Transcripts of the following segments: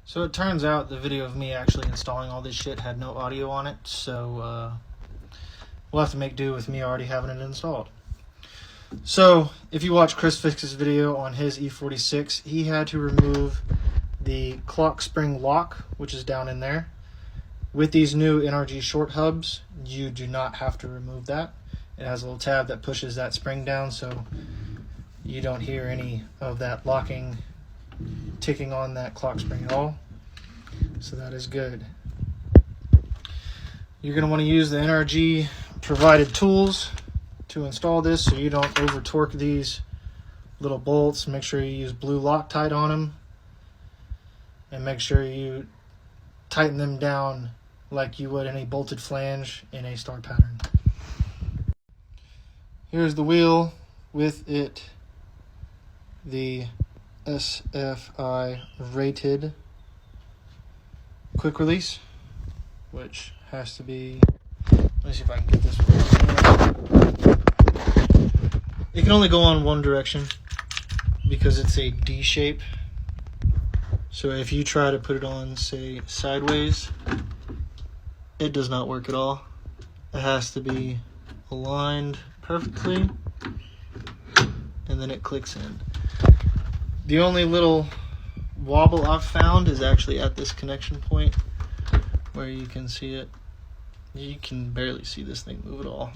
So it turns out the video of me actually installing all this shit had no audio on it, so we'll have to make do with me already having it installed. So if you watch Chris Fix's video on his E46, he had to remove the clock spring lock, which is down in there. With these new NRG short hubs, you do not have to remove that. It has a little tab that pushes that spring down, so you don't hear any of that locking ticking on that clock spring at all. So that is good. You're going to want to use the NRG provided tools to install this so you don't over torque these little bolts. Make sure you use blue Loctite on them, and make sure you tighten them down like you would any bolted flange in a star pattern. Here's the wheel with it, the SFI rated quick release, which has to be, let me see if I can get this one. It can only go on one direction because it's a D shape. So if you try to put it on, say, sideways, it does not work at all. It has to be aligned perfectly, and then it clicks in. The only little wobble I've found is actually at this connection point where you can see it. You can barely see this thing move at all,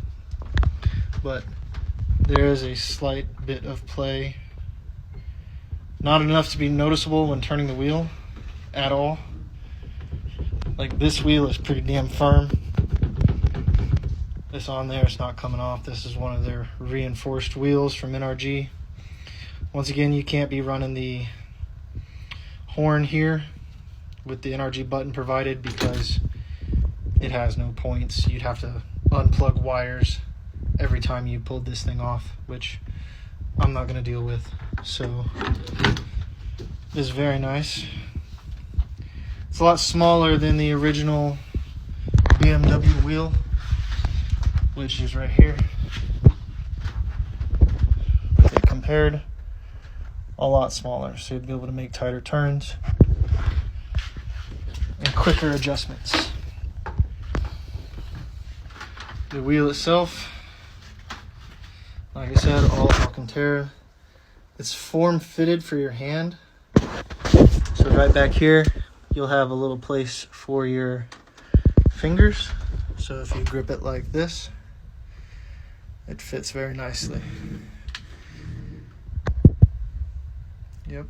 but there is a slight bit of play. Not enough to be noticeable when turning the wheel at all. Like, this wheel is pretty damn firm. This on there, it's not coming off. This is one of their reinforced wheels from NRG. Once again, you can't be running the horn here with the NRG button provided because it has no points. You'd have to unplug wires every time you pulled this thing off, which I'm not going to deal with. So this is very nice. It's a lot smaller than the original BMW wheel, which is right here. Okay, compared, a lot smaller, so you'd be able to make tighter turns and quicker adjustments. The wheel itself, like I said, all Alcantara. It's form fitted for your hand. So right back here, you'll have a little place for your fingers. So if you grip it like this, it fits very nicely. Yep.